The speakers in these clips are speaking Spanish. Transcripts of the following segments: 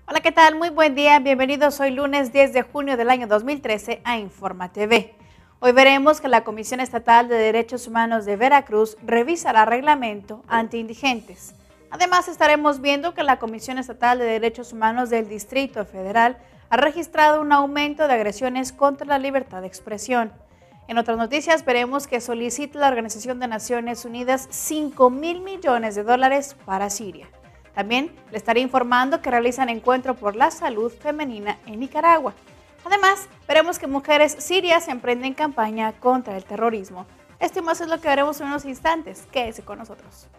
Hola, ¿qué tal? Muy buen día, bienvenidos hoy lunes 10 de junio del año 2013 a Informa TV. Hoy veremos que la Comisión Estatal de Derechos Humanos de Veracruz revisará reglamento anti-indigentes. Además, estaremos viendo que la Comisión Estatal de Derechos Humanos del Distrito Federal ha registrado un aumento de agresiones contra la libertad de expresión. En otras noticias, veremos que solicita la Organización de Naciones Unidas $5,000 millones para Siria. También le estaré informando que realizan encuentro por la salud femenina en Nicaragua. Además, veremos que mujeres sirias emprenden campaña contra el terrorismo. Esto y más es lo que veremos en unos instantes. Quédese con nosotros.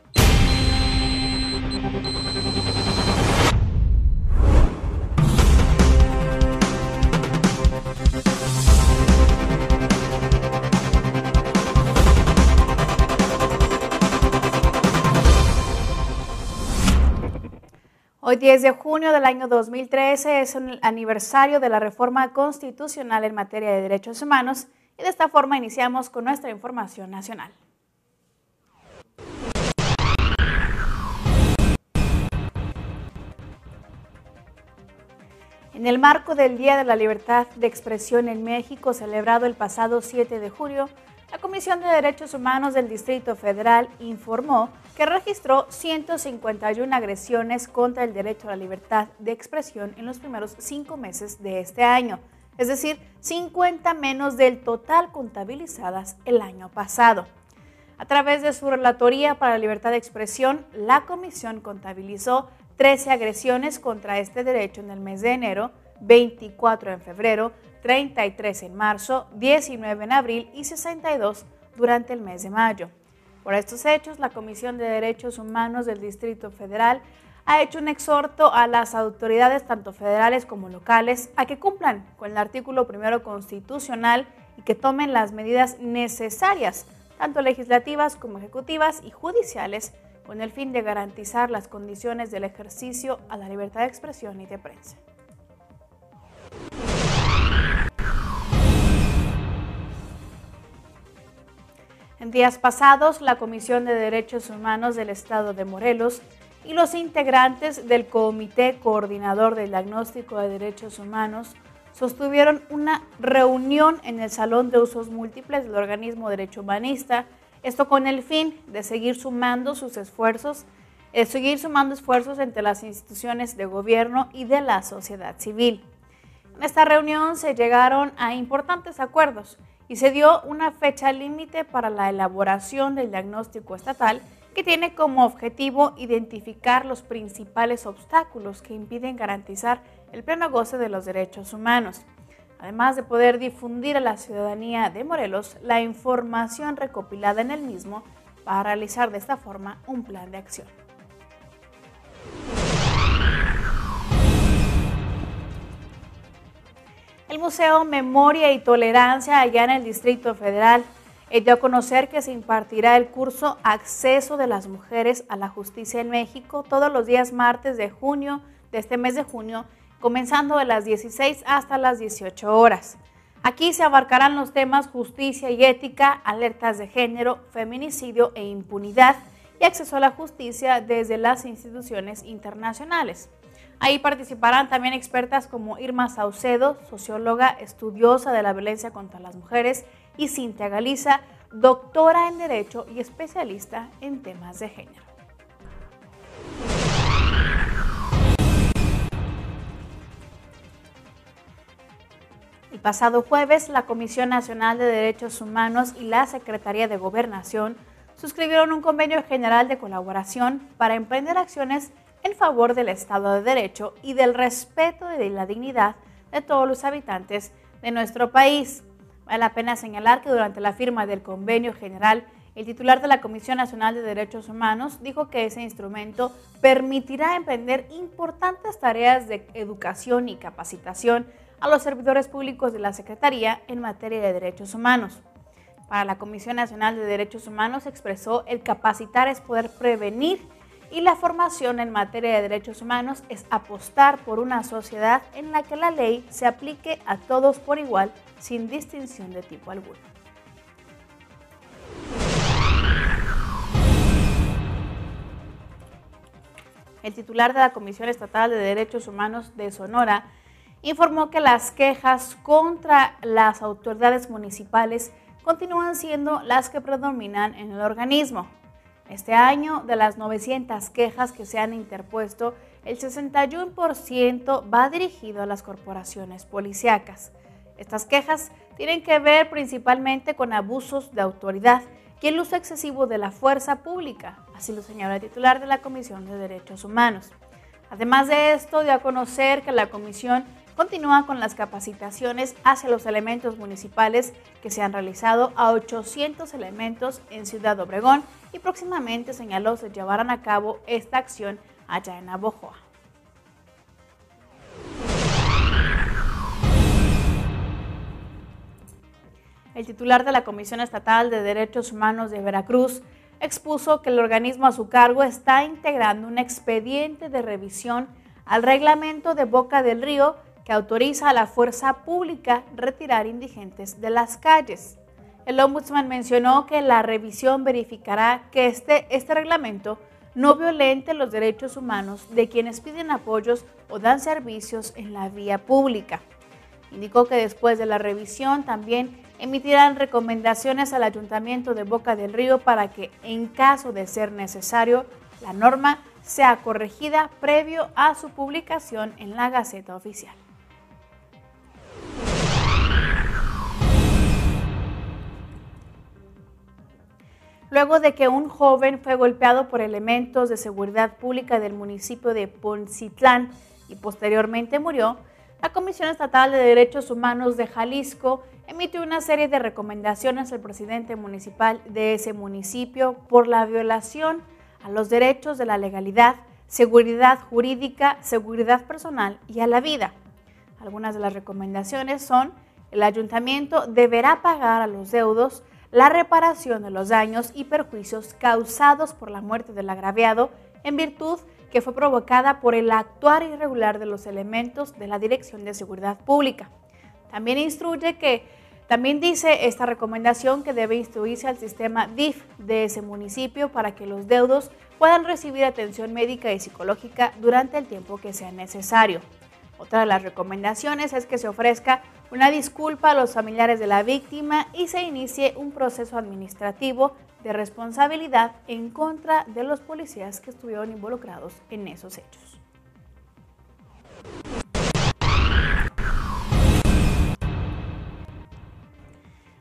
Hoy 10 de junio del año 2013 es el aniversario de la reforma constitucional en materia de derechos humanos y de esta forma iniciamos con nuestra información nacional. En el marco del Día de la Libertad de Expresión en México, celebrado el pasado 7 de julio, la Comisión de Derechos Humanos del Distrito Federal informó que registró 151 agresiones contra el derecho a la libertad de expresión en los primeros 5 meses de este año, es decir, 50 menos del total contabilizadas el año pasado. A través de su Relatoría para la Libertad de Expresión, la Comisión contabilizó 13 agresiones contra este derecho en el mes de enero, 24 en febrero, 33 en marzo, 19 en abril y 62 durante el mes de mayo. Por estos hechos, la Comisión de Derechos Humanos del Distrito Federal ha hecho un exhorto a las autoridades, tanto federales como locales, a que cumplan con el artículo 1 constitucional y que tomen las medidas necesarias, tanto legislativas como ejecutivas y judiciales, con el fin de garantizar las condiciones del ejercicio a la libertad de expresión y de prensa. En días pasados, la Comisión de Derechos Humanos del Estado de Morelos y los integrantes del Comité Coordinador del Diagnóstico de Derechos Humanos sostuvieron una reunión en el Salón de Usos Múltiples del organismo Derecho Humanista, esto con el fin de seguir sumando esfuerzos entre las instituciones de gobierno y de la sociedad civil. En esta reunión se llegaron a importantes acuerdos y se dio una fecha límite para la elaboración del diagnóstico estatal que tiene como objetivo identificar los principales obstáculos que impiden garantizar el pleno goce de los derechos humanos, además de poder difundir a la ciudadanía de Morelos la información recopilada en el mismo para realizar de esta forma un plan de acción. El Museo Memoria y Tolerancia allá en el Distrito Federal dio a conocer que se impartirá el curso Acceso de las Mujeres a la Justicia en México todos los días martes de este mes de junio, comenzando de las 16 hasta las 18 horas. Aquí se abarcarán los temas justicia y ética, alertas de género, feminicidio e impunidad y acceso a la justicia desde las instituciones internacionales. Ahí participarán también expertas como Irma Saucedo, socióloga, estudiosa de la violencia contra las mujeres, y Cintia Galiza, doctora en Derecho y especialista en temas de género. El pasado jueves, la Comisión Nacional de Derechos Humanos y la Secretaría de Gobernación suscribieron un convenio general de colaboración para emprender acciones en favor del Estado de Derecho y del respeto de la dignidad de todos los habitantes de nuestro país. Vale la pena señalar que durante la firma del convenio general, el titular de la Comisión Nacional de Derechos Humanos dijo que ese instrumento permitirá emprender importantes tareas de educación y capacitación a los servidores públicos de la Secretaría en materia de derechos humanos. Para la Comisión Nacional de Derechos Humanos expresó: el capacitar es poder prevenir y la formación en materia de derechos humanos es apostar por una sociedad en la que la ley se aplique a todos por igual, sin distinción de tipo alguno. El titular de la Comisión Estatal de Derechos Humanos de Sonora informó que las quejas contra las autoridades municipales continúan siendo las que predominan en el organismo. Este año, de las 900 quejas que se han interpuesto, el 61% va dirigido a las corporaciones policíacas. Estas quejas tienen que ver principalmente con abusos de autoridad y el uso excesivo de la fuerza pública, así lo señaló el titular de la Comisión de Derechos Humanos. Además de esto, dio a conocer que la comisión continúa con las capacitaciones hacia los elementos municipales que se han realizado a 800 elementos en Ciudad Obregón y próximamente, señaló, se llevarán a cabo esta acción allá en Navojoa. El titular de la Comisión Estatal de Derechos Humanos de Veracruz expuso que el organismo a su cargo está integrando un expediente de revisión al reglamento de Boca del Río que autoriza a la fuerza pública retirar indigentes de las calles. El ombudsman mencionó que la revisión verificará que este reglamento no violente los derechos humanos de quienes piden apoyos o dan servicios en la vía pública. Indicó que después de la revisión también emitirán recomendaciones al Ayuntamiento de Boca del Río para que, en caso de ser necesario, la norma sea corregida previo a su publicación en la Gaceta Oficial. Luego de que un joven fue golpeado por elementos de seguridad pública del municipio de Poncitlán y posteriormente murió, la Comisión Estatal de Derechos Humanos de Jalisco emitió una serie de recomendaciones al presidente municipal de ese municipio por la violación a los derechos de la legalidad, seguridad jurídica, seguridad personal y a la vida. Algunas de las recomendaciones son: el ayuntamiento deberá pagar a los deudos la reparación de los daños y perjuicios causados por la muerte del agraviado en virtud que fue provocada por el actuar irregular de los elementos de la Dirección de Seguridad Pública. También dice esta recomendación que debe instruirse al sistema DIF de ese municipio para que los deudos puedan recibir atención médica y psicológica durante el tiempo que sea necesario. Otra de las recomendaciones es que se ofrezca una disculpa a los familiares de la víctima y se inicie un proceso administrativo de responsabilidad en contra de los policías que estuvieron involucrados en esos hechos.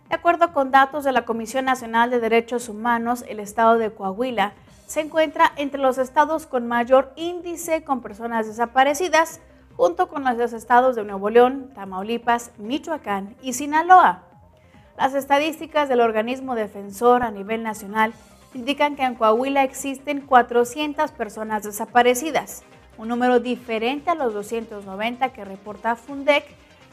De acuerdo con datos de la Comisión Nacional de Derechos Humanos, el estado de Coahuila se encuentra entre los estados con mayor índice con personas desaparecidas, junto con los estados de Nuevo León, Tamaulipas, Michoacán y Sinaloa. Las estadísticas del organismo defensor a nivel nacional indican que en Coahuila existen 400 personas desaparecidas, un número diferente a los 290 que reporta Fundec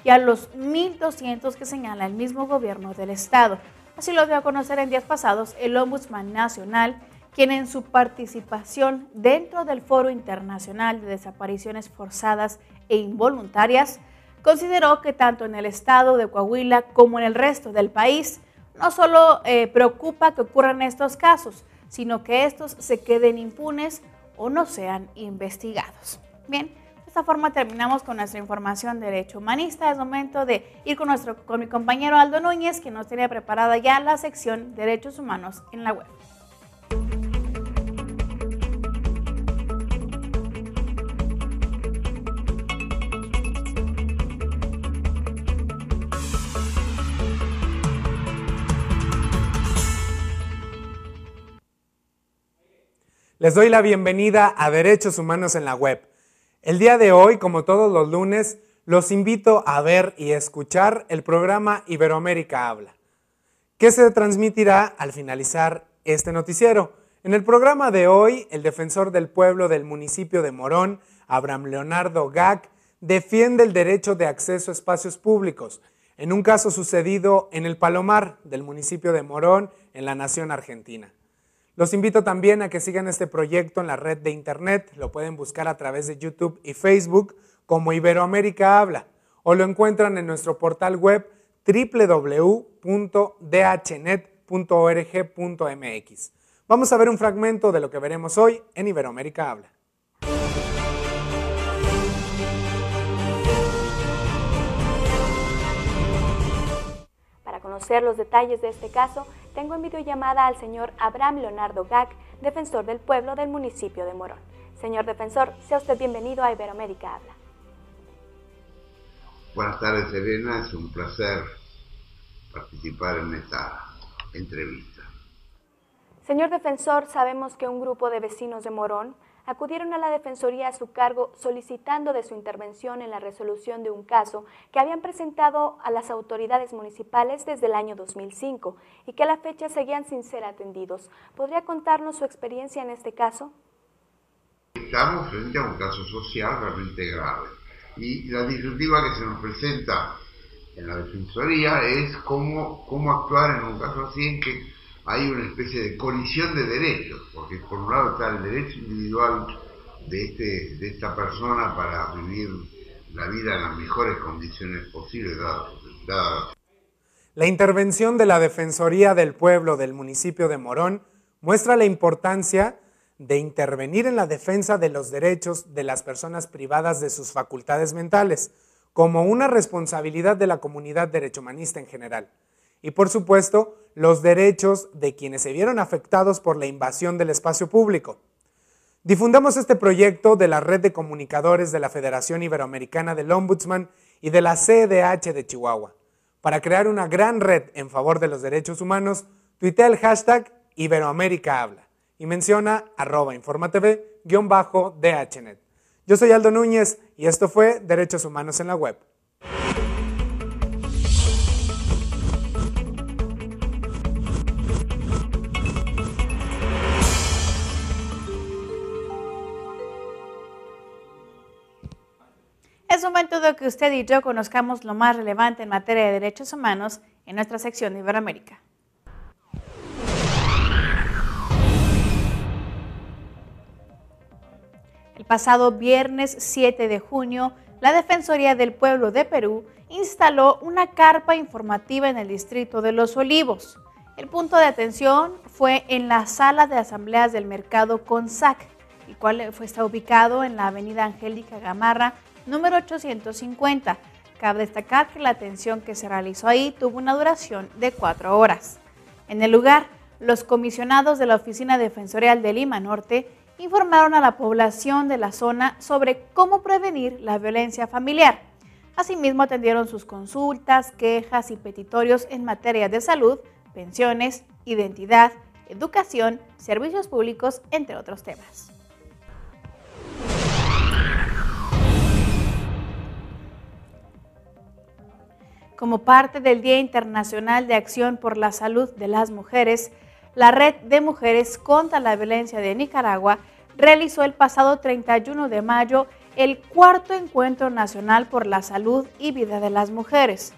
y a los 1.200 que señala el mismo gobierno del estado. Así lo dio a conocer en días pasados el Ombudsman Nacional, quien en su participación dentro del Foro Internacional de Desapariciones Forzadas e Involuntarias, consideró que tanto en el estado de Coahuila como en el resto del país no solo preocupa que ocurran estos casos, sino que estos se queden impunes o no sean investigados. Bien, de esta forma terminamos con nuestra información de Derecho Humanista. Es momento de ir con mi compañero Aldo Núñez, que nos tiene preparada ya la sección Derechos Humanos en la web. Les doy la bienvenida a Derechos Humanos en la web. El día de hoy, como todos los lunes, los invito a ver y escuchar el programa Iberoamérica Habla, que se transmitirá al finalizar este noticiero. En el programa de hoy, el defensor del pueblo del municipio de Morón, Abraham Leonardo Gac, defiende el derecho de acceso a espacios públicos en un caso sucedido en el Palomar del municipio de Morón, en la nación argentina. Los invito también a que sigan este proyecto en la red de internet. Lo pueden buscar a través de YouTube y Facebook como Iberoamérica Habla, o lo encuentran en nuestro portal web www.dhnet.org.mx. Vamos a ver un fragmento de lo que veremos hoy en Iberoamérica Habla. conocer los detalles de este caso, tengo en videollamada al señor Abraham Leonardo Gac, defensor del pueblo del municipio de Morón. Señor defensor, sea usted bienvenido a Iberoamérica Habla. Buenas tardes, Elena. Es un placer participar en esta entrevista. Señor defensor, sabemos que un grupo de vecinos de Morón acudieron a la Defensoría a su cargo solicitando de su intervención en la resolución de un caso que habían presentado a las autoridades municipales desde el año 2005 y que a la fecha seguían sin ser atendidos. ¿Podría contarnos su experiencia en este caso? Estamos frente a un caso social realmente grave y la disyuntiva que se nos presenta en la Defensoría es cómo actuar en un caso así en que hay una especie de colisión de derechos, porque por un lado está el derecho individual de esta persona para vivir la vida en las mejores condiciones posibles dadas. La intervención de la Defensoría del Pueblo del municipio de Morón muestra la importancia de intervenir en la defensa de los derechos de las personas privadas de sus facultades mentales, como una responsabilidad de la comunidad derechohumanista en general. Y por supuesto, los derechos de quienes se vieron afectados por la invasión del espacio público. Difundamos este proyecto de la Red de Comunicadores de la Federación Iberoamericana del Ombudsman y de la CEDH de Chihuahua. Para crear una gran red en favor de los derechos humanos, tuitea el hashtag Iberoamérica Habla y menciona @InformaTV_DHNet. Yo soy Aldo Núñez y esto fue Derechos Humanos en la Web. Es momento de que usted y yo conozcamos lo más relevante en materia de derechos humanos en nuestra sección de Iberoamérica. El pasado viernes 7 de junio, la Defensoría del Pueblo de Perú instaló una carpa informativa en el distrito de Los Olivos. El punto de atención fue en la sala de asambleas del mercado Consac, el cual está ubicado en la avenida Angélica Gamarra, número 850. Cabe destacar que la atención que se realizó ahí tuvo una duración de 4 horas. En el lugar, los comisionados de la Oficina Defensorial de Lima Norte informaron a la población de la zona sobre cómo prevenir la violencia familiar. Asimismo, atendieron sus consultas, quejas y petitorios en materia de salud, pensiones, identidad, educación, servicios públicos, entre otros temas. Como parte del Día Internacional de Acción por la Salud de las Mujeres, la Red de Mujeres contra la Violencia de Nicaragua realizó el pasado 31 de mayo el cuarto Encuentro Nacional por la Salud y Vida de las Mujeres.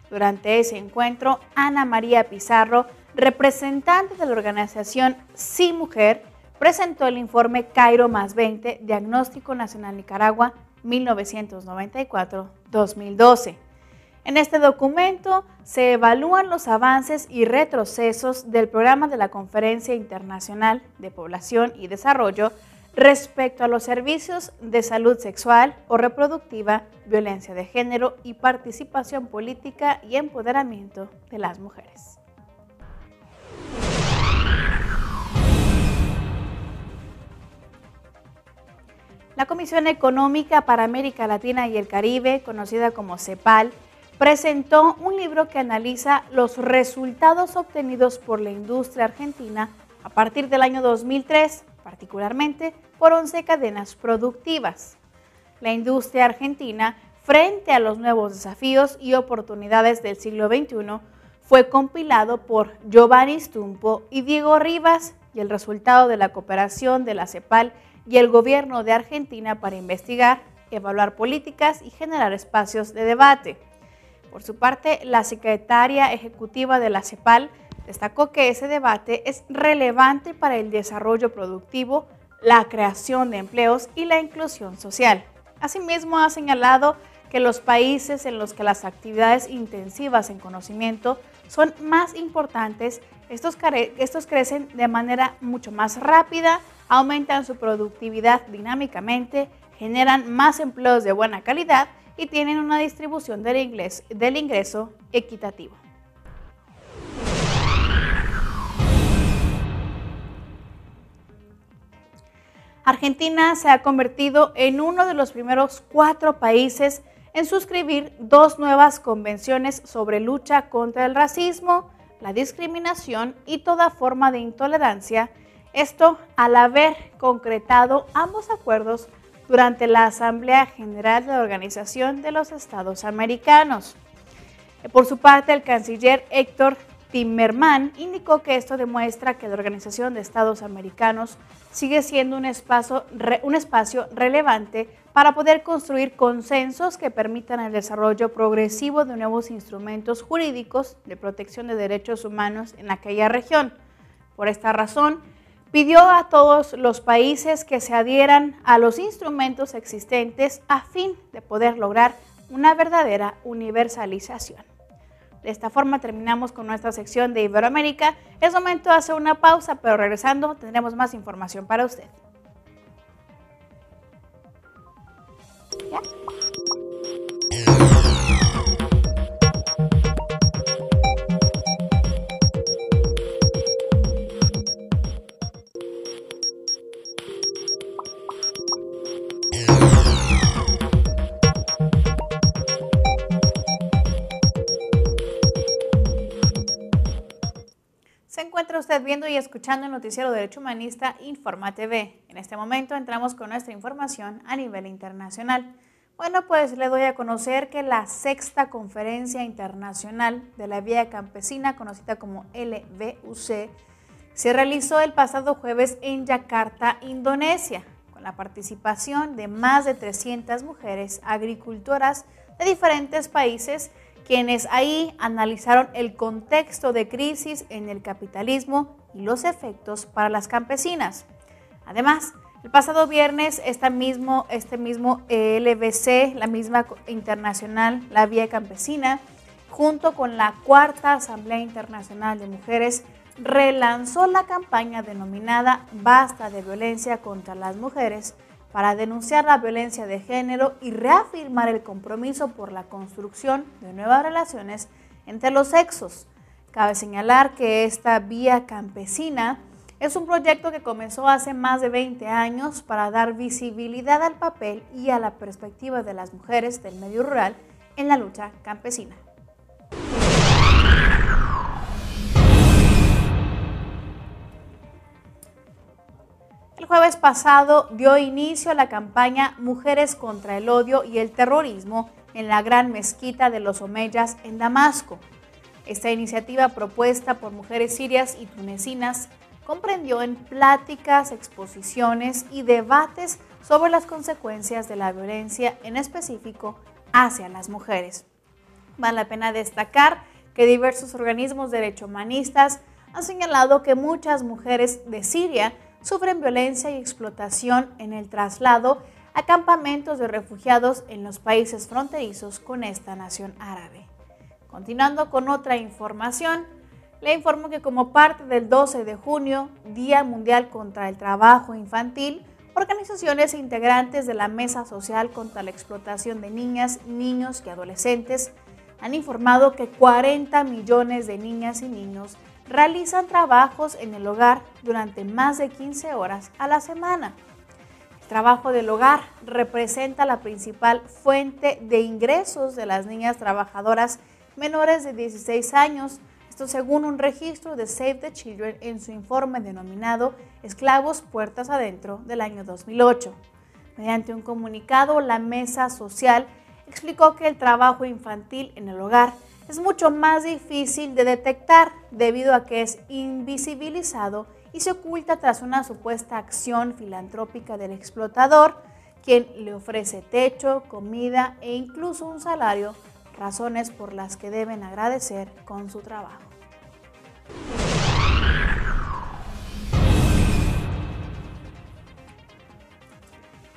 Durante ese encuentro, Ana María Pizarro, representante de la organización Sí Mujer, presentó el informe Cairo +20, Diagnóstico Nacional Nicaragua 1994-2012. En este documento se evalúan los avances y retrocesos del programa de la Conferencia Internacional de Población y Desarrollo respecto a los servicios de salud sexual o reproductiva, violencia de género y participación política y empoderamiento de las mujeres. La Comisión Económica para América Latina y el Caribe, conocida como CEPAL, presentó un libro que analiza los resultados obtenidos por la industria argentina a partir del año 2003, particularmente por 11 cadenas productivas. La industria argentina, frente a los nuevos desafíos y oportunidades del siglo XXI, fue compilado por Giovanni Stumpo y Diego Rivas, y el resultado de la cooperación de la CEPAL y el gobierno de Argentina para investigar, evaluar políticas y generar espacios de debate. Por su parte, la secretaria ejecutiva de la CEPAL destacó que ese debate es relevante para el desarrollo productivo, la creación de empleos y la inclusión social. Asimismo, ha señalado que los países en los que las actividades intensivas en conocimiento son más importantes, estos crecen de manera mucho más rápida, aumentan su productividad dinámicamente, generan más empleos de buena calidad y tienen una distribución del ingreso equitativo. Argentina se ha convertido en uno de los primeros 4 países en suscribir 2 nuevas convenciones sobre lucha contra el racismo, la discriminación y toda forma de intolerancia, esto al haber concretado ambos acuerdos durante la Asamblea General de la Organización de los Estados Americanos. Por su parte, el canciller Héctor Timerman indicó que esto demuestra que la Organización de Estados Americanos sigue siendo un espacio relevante para poder construir consensos que permitan el desarrollo progresivo de nuevos instrumentos jurídicos de protección de derechos humanos en aquella región. Por esta razón, pidió a todos los países que se adhieran a los instrumentos existentes a fin de poder lograr una verdadera universalización. De esta forma terminamos con nuestra sección de Iberoamérica. Es momento de hacer una pausa, pero regresando tendremos más información para usted. ¿Ya? Se encuentra usted viendo y escuchando el noticiero Derecho Humanista Informa TV. En este momento entramos con nuestra información a nivel internacional. Bueno, pues le doy a conocer que la 6ª Conferencia Internacional de la Vía Campesina, conocida como LVUC, se realizó el pasado jueves en Yakarta, Indonesia, con la participación de más de 300 mujeres agricultoras de diferentes países, quienes ahí analizaron el contexto de crisis en el capitalismo y los efectos para las campesinas. Además, el pasado viernes, este mismo LVC, la misma internacional, la Vía Campesina, junto con la 4ª Asamblea Internacional de Mujeres, relanzó la campaña denominada Basta de Violencia contra las Mujeres, para denunciar la violencia de género y reafirmar el compromiso por la construcción de nuevas relaciones entre los sexos. Cabe señalar que esta Vía Campesina es un proyecto que comenzó hace más de 20 años para dar visibilidad al papel y a la perspectiva de las mujeres del medio rural en la lucha campesina. El jueves pasado dio inicio a la campaña Mujeres contra el Odio y el Terrorismo en la Gran Mezquita de los Omeyas en Damasco. Esta iniciativa, propuesta por mujeres sirias y tunecinas, comprendió en pláticas, exposiciones y debates sobre las consecuencias de la violencia, en específico hacia las mujeres. Vale la pena destacar que diversos organismos derechohumanistas han señalado que muchas mujeres de Siria sufren violencia y explotación en el traslado a campamentos de refugiados en los países fronterizos con esta nación árabe. Continuando con otra información, le informo que como parte del 12 de junio, Día Mundial contra el Trabajo Infantil, organizaciones integrantes de la Mesa Social contra la Explotación de Niñas, Niños y Adolescentes han informado que 40 millones de niñas y niños realizan trabajos en el hogar durante más de 15 horas a la semana. El trabajo del hogar representa la principal fuente de ingresos de las niñas trabajadoras menores de 16 años, esto según un registro de Save the Children en su informe denominado Esclavos Puertas Adentro del año 2008. Mediante un comunicado, la Mesa Social explicó que el trabajo infantil en el hogar es mucho más difícil de detectar debido a que es invisibilizado y se oculta tras una supuesta acción filantrópica del explotador, quien le ofrece techo, comida e incluso un salario, razones por las que deben agradecer con su trabajo.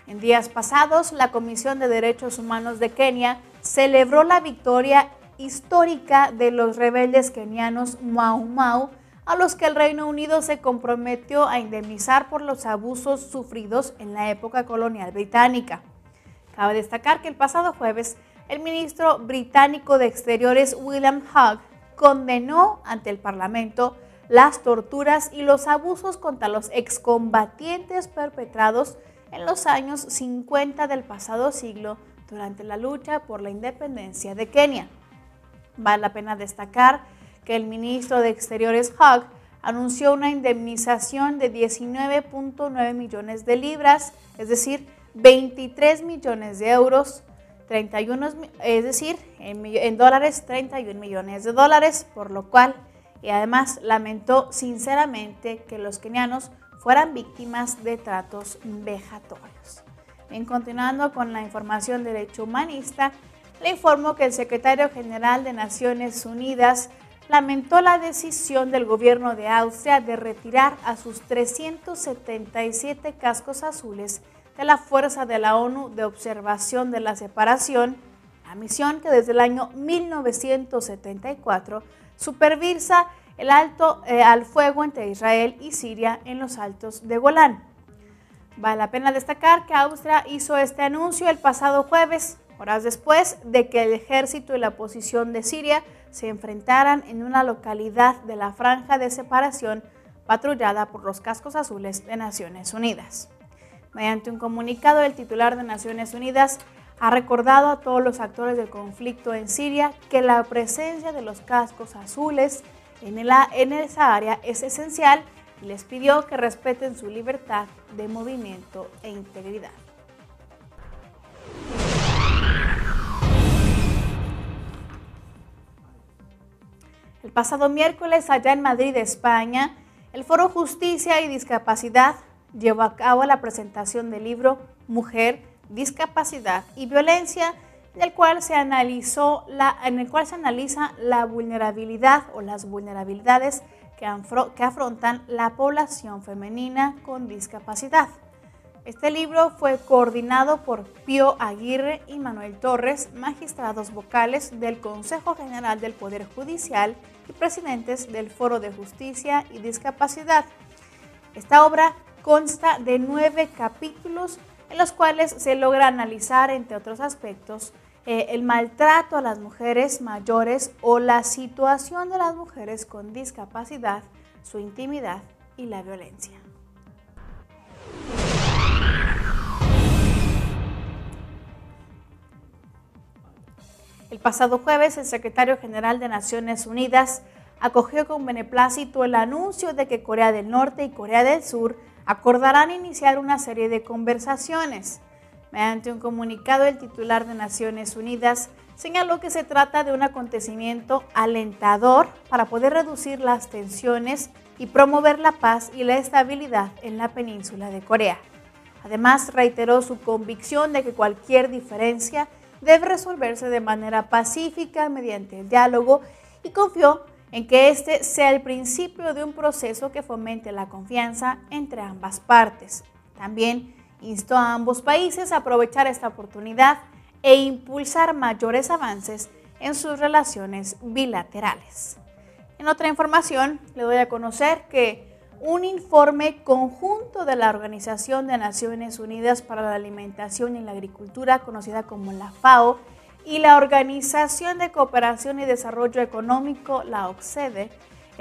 En días pasados, la Comisión de Derechos Humanos de Kenia celebró la victoria histórica de los rebeldes kenianos Mau Mau, a los que el Reino Unido se comprometió a indemnizar por los abusos sufridos en la época colonial británica. Cabe destacar que el pasado jueves, el ministro británico de Exteriores William Hague condenó ante el Parlamento las torturas y los abusos contra los excombatientes perpetrados en los años 50 del pasado siglo durante la lucha por la independencia de Kenia. Vale la pena destacar que el ministro de Exteriores Hogg anunció una indemnización de 19.9 millones de libras, es decir, 23 millones de euros, 31, es decir, en dólares, 31 millones de dólares, por lo cual, y además lamentó sinceramente que los kenianos fueran víctimas de tratos vejatorios. Bien, continuando con la información de derecho humanista, le informo que el secretario general de Naciones Unidas lamentó la decisión del gobierno de Austria de retirar a sus 377 cascos azules de la Fuerza de la ONU de Observación de la Separación, la misión que desde el año 1974 supervisa el alto al fuego entre Israel y Siria en los altos de Golán. Vale la pena destacar que Austria hizo este anuncio el pasado jueves, horas después de que el ejército y la oposición de Siria se enfrentaran en una localidad de la franja de separación patrullada por los cascos azules de Naciones Unidas. Mediante un comunicado, el titular de Naciones Unidas ha recordado a todos los actores del conflicto en Siria que la presencia de los cascos azules en esa área es esencial y les pidió que respeten su libertad de movimiento e integridad. El pasado miércoles, allá en Madrid, España, el Foro Justicia y Discapacidad llevó a cabo la presentación del libro Mujer, Discapacidad y Violencia, en el cual se analiza la vulnerabilidad o las vulnerabilidades que afrontan la población femenina con discapacidad. Este libro fue coordinado por Pío Aguirre y Manuel Torres, magistrados vocales del Consejo General del Poder Judicial y presidentes del Foro de Justicia y Discapacidad. Esta obra consta de 9 capítulos en los cuales se logra analizar, entre otros aspectos, el maltrato a las mujeres mayores o la situación de las mujeres con discapacidad, su intimidad y la violencia. El pasado jueves, el secretario general de Naciones Unidas acogió con beneplácito el anuncio de que Corea del Norte y Corea del Sur acordarán iniciar una serie de conversaciones. Mediante un comunicado, el titular de Naciones Unidas señaló que se trata de un acontecimiento alentador para poder reducir las tensiones y promover la paz y la estabilidad en la península de Corea. Además, reiteró su convicción de que cualquier diferencia debe resolverse de manera pacífica mediante el diálogo y confió en que este sea el principio de un proceso que fomente la confianza entre ambas partes. También instó a ambos países a aprovechar esta oportunidad e impulsar mayores avances en sus relaciones bilaterales. En otra información, le doy a conocer que un informe conjunto de la Organización de Naciones Unidas para la Alimentación y la Agricultura, conocida como la FAO, y la Organización de Cooperación y Desarrollo Económico, la OCDE,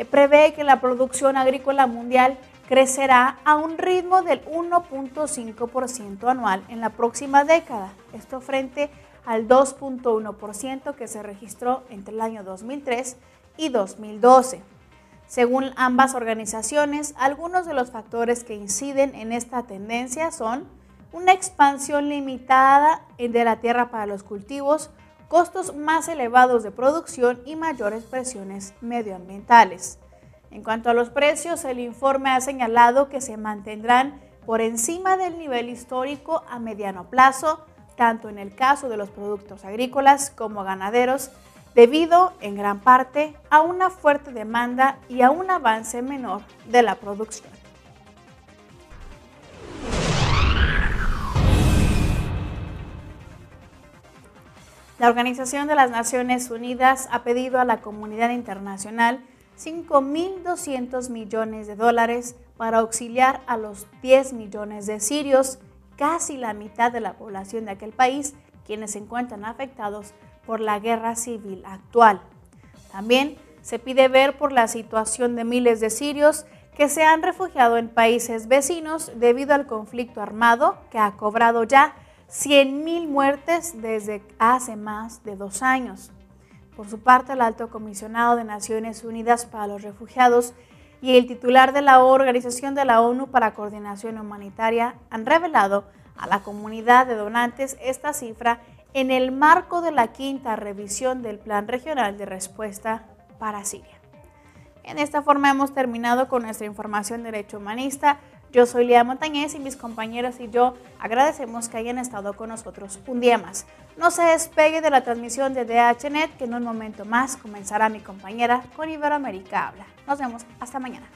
prevé que la producción agrícola mundial crecerá a un ritmo del 1.5% anual en la próxima década, esto frente al 2.1% que se registró entre el año 2003 y 2012. Según ambas organizaciones, algunos de los factores que inciden en esta tendencia son una expansión limitada de la tierra para los cultivos, costos más elevados de producción y mayores presiones medioambientales. En cuanto a los precios, el informe ha señalado que se mantendrán por encima del nivel histórico a mediano plazo, tanto en el caso de los productos agrícolas como ganaderos, debido en gran parte a una fuerte demanda y a un avance menor de la producción. La Organización de las Naciones Unidas ha pedido a la comunidad internacional 5.200 millones de dólares para auxiliar a los 10 millones de sirios, casi la mitad de la población de aquel país, quienes se encuentran afectados por la guerra civil actual. También Se pide ver por la situación de miles de sirios que se han refugiado en países vecinos debido al conflicto armado que ha cobrado ya 100.000 muertes desde hace más de 2 años. Por su parte, el Alto Comisionado de Naciones Unidas para los Refugiados y el titular de la Organización de la ONU para Coordinación Humanitaria han revelado a la comunidad de donantes esta cifra en el marco de la 5ª revisión del Plan Regional de Respuesta para Siria. De esta forma hemos terminado con nuestra información de Derecho Humanista. Yo soy Lía Montañez y mis compañeros y yo agradecemos que hayan estado con nosotros un día más. No se despegue de la transmisión de DHNet, que en un momento más comenzará mi compañera con Iberoamérica Habla. Nos vemos hasta mañana.